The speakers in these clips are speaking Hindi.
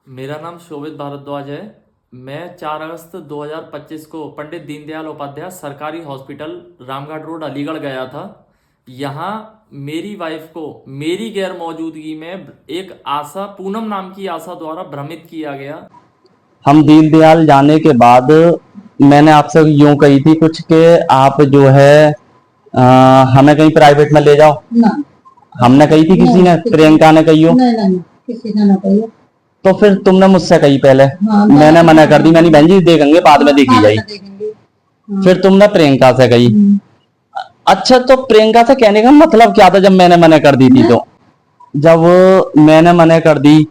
मेरा नाम शोभित भारद्वाज है। मैं 4 अगस्त 2025 को पंडित दीनदयाल उपाध्याय सरकारी हॉस्पिटल रामघाट रोड अलीगढ़ गया था। यहाँ मेरी वाइफ को मेरी गैर मौजूदगी में एक आशा, पूनम नाम की आशा द्वारा भ्रमित किया गया। हम दीनदयाल जाने के बाद मैंने आपसे यूं कही थी कुछ कि आप जो है हमें कहीं प्राइवेट में ले जाओ ना। हमने कही थी, किसी ने, प्रियंका ने कही हो? नहीं, किसी ने ना कही हो। तो फिर तुमने मुझसे कही पहले। हाँ, मैंने मना कर दी, मैंने बहन जी देखेंगे, बाद में देखी जाएगी। हाँ। फिर तुमने प्रियंका से कही। अच्छा, तो प्रियंका से कहने का मतलब क्या था जब मैंने मना कर दी थी? तो जब मैंने मना कर दी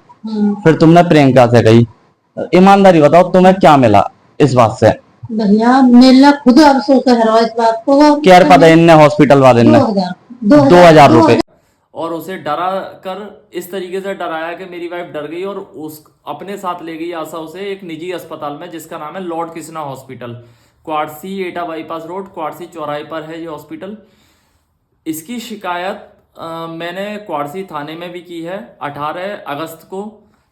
फिर तुमने प्रियंका से कही। ईमानदारी बताओ, तुम्हें क्या मिला इस बात से? भैया मेरा खुद अफसोस है इस बात को। क्या पता इनने हॉस्पिटल वाले ने 2000 रुपए और उसे डरा कर इस तरीके से डराया कि मेरी वाइफ डर गई और उस अपने साथ ले गई आशा उसे एक निजी अस्पताल में, जिसका नाम है लॉर्ड कृष्णा हॉस्पिटल, क्वार्सी एटा बाईपास रोड, क्वार्सी चौराहे पर है ये हॉस्पिटल। इसकी शिकायत मैंने क्वार्सी थाने में भी की है 18 अगस्त को,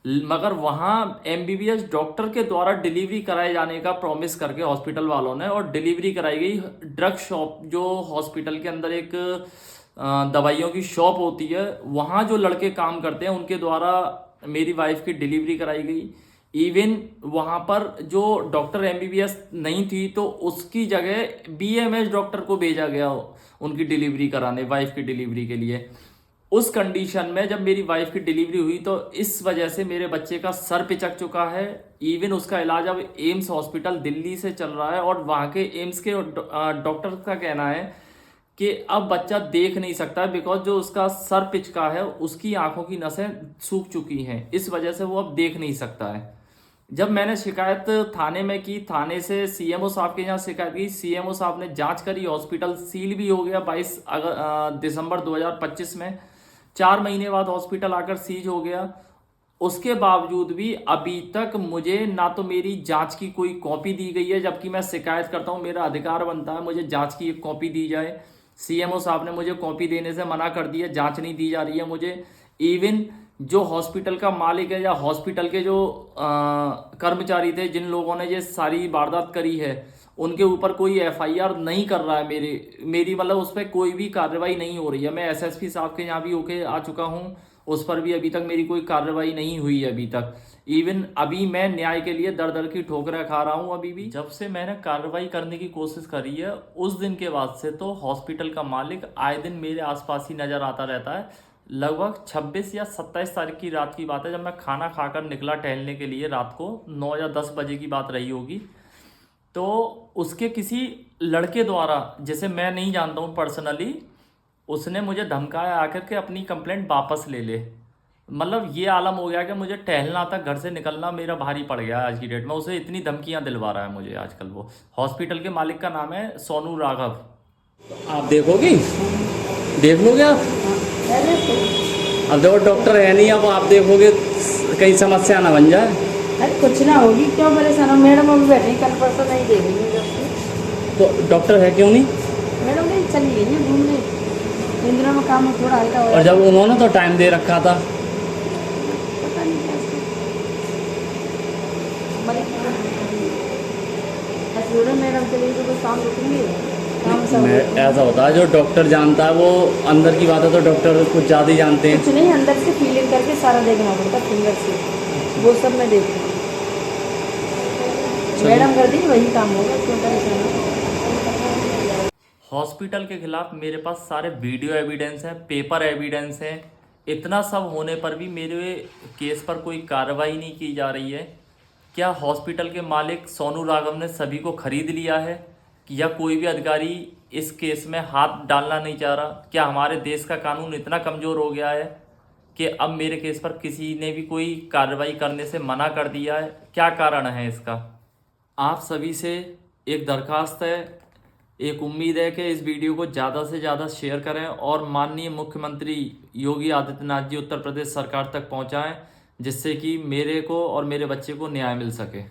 मगर वहाँ एमबीबीएस डॉक्टर के द्वारा डिलीवरी कराए जाने का प्रॉमिस करके हॉस्पिटल वालों ने, और डिलीवरी कराई गई ड्रग शॉप, जो हॉस्पिटल के अंदर एक दवाइयों की शॉप होती है, वहाँ जो लड़के काम करते हैं उनके द्वारा मेरी वाइफ की डिलीवरी कराई गई। इवन वहाँ पर जो डॉक्टर एमबीबीएस नहीं थी तो उसकी जगह बीएमएस डॉक्टर को भेजा गया उनकी डिलीवरी कराने, वाइफ की डिलीवरी के लिए। उस कंडीशन में जब मेरी वाइफ की डिलीवरी हुई तो इस वजह से मेरे बच्चे का सर पिचक चुका है। इवन उसका इलाज अब एम्स हॉस्पिटल दिल्ली से चल रहा है, और वहाँ के एम्स के डॉक्टर का कहना है कि अब बच्चा देख नहीं सकता, बिकॉज जो उसका सर पिचका है उसकी आंखों की नसें सूख चुकी हैं, इस वजह से वो अब देख नहीं सकता है। जब मैंने शिकायत थाने में की, थाने से सीएमओ साहब के यहाँ शिकायत की, सीएमओ साहब ने जांच करी, हॉस्पिटल सील भी हो गया 22 दिसंबर 2025 में। 4 महीने बाद हॉस्पिटल आकर सीज हो गया। उसके बावजूद भी अभी तक मुझे ना तो मेरी जांच की कोई कॉपी दी गई है, जबकि मैं शिकायत करता हूं, मेरा अधिकार बनता है मुझे जांच की एक कॉपी दी जाए। सीएमओ साहब ने मुझे कॉपी देने से मना कर दिया, जांच नहीं दी जा रही है मुझे। इवन जो हॉस्पिटल का मालिक है या हॉस्पिटल के जो कर्मचारी थे, जिन लोगों ने ये सारी वारदात करी है, उनके ऊपर कोई एफआईआर नहीं कर रहा है। मेरी मतलब उस पर कोई भी कार्रवाई नहीं हो रही है। मैं एसएसपी साहब के यहाँ भी होके आ चुका हूँ, उस पर भी अभी तक मेरी कोई कार्रवाई नहीं हुई है अभी तक। इवन अभी मैं न्याय के लिए दर दर की ठोकरें खा रहा हूँ। अभी भी जब से मैंने कार्रवाई करने की कोशिश करी है उस दिन के बाद से तो हॉस्पिटल का मालिक आए दिन मेरे आसपास ही नज़र आता रहता है। लगभग 26 या 27 तारीख की रात की बात है, जब मैं खाना खाकर निकला टहलने के लिए, रात को 9 या 10 बजे की बात रही होगी, तो उसके किसी लड़के द्वारा, जिसे मैं नहीं जानता हूँ पर्सनली, उसने मुझे धमकाया आकर के अपनी कंप्लेंट वापस ले ले। मतलब ये आलम हो गया कि मुझे टहलना तक, घर से निकलना मेरा भारी पड़ गया आज की डेट में। उसे इतनी धमकियां दिलवा रहा है मुझे आजकल वो। हॉस्पिटल के मालिक का नाम है सोनू राघव। आप देखोगे, देख लोगे आप? अब देखो डॉक्टर है नहीं, अब आप देखोगे कहीं समस्या ना बन जाए। अरे कुछ ना होगी, क्यों परेशान हो? मैडम अभी बैठी, कल परसों नहीं देखेंगे। तो डॉक्टर है क्यों नहीं? मैडम नहीं चली गई है घूमने, इंदिरा में काम थोड़ा हल्का हो। और जब उन्होंने तो टाइम दे रखा था। पता नहीं कैसे मैडम चली तो कुछ काम रुकेंगे। ऐसा होता है, जो डॉक्टर जानता है वो अंदर की बात है, तो डॉक्टर कुछ ज़्यादा ही जानते हैं। कुछ नहीं, अंदर से फीलिंग करके सारा देखना पड़ता, फिंगर से वो सब मैं देखती हूँ। मैडम कर दी वही काम होगा, क्यों परेशान? हॉस्पिटल के खिलाफ मेरे पास सारे वीडियो एविडेंस हैं, पेपर एविडेंस हैं। इतना सब होने पर भी मेरे केस पर कोई कार्रवाई नहीं की जा रही है। क्या हॉस्पिटल के मालिक सोनू राघव ने सभी को खरीद लिया है, या कोई भी अधिकारी इस केस में हाथ डालना नहीं चाह रहा? क्या हमारे देश का कानून इतना कमज़ोर हो गया है कि अब मेरे केस पर किसी ने भी कोई कार्रवाई करने से मना कर दिया है? क्या कारण है इसका? आप सभी से एक दरखास्त है, एक उम्मीद है कि इस वीडियो को ज़्यादा से ज़्यादा शेयर करें और माननीय मुख्यमंत्री योगी आदित्यनाथ जी उत्तर प्रदेश सरकार तक पहुंचाएं, जिससे कि मेरे को और मेरे बच्चे को न्याय मिल सके।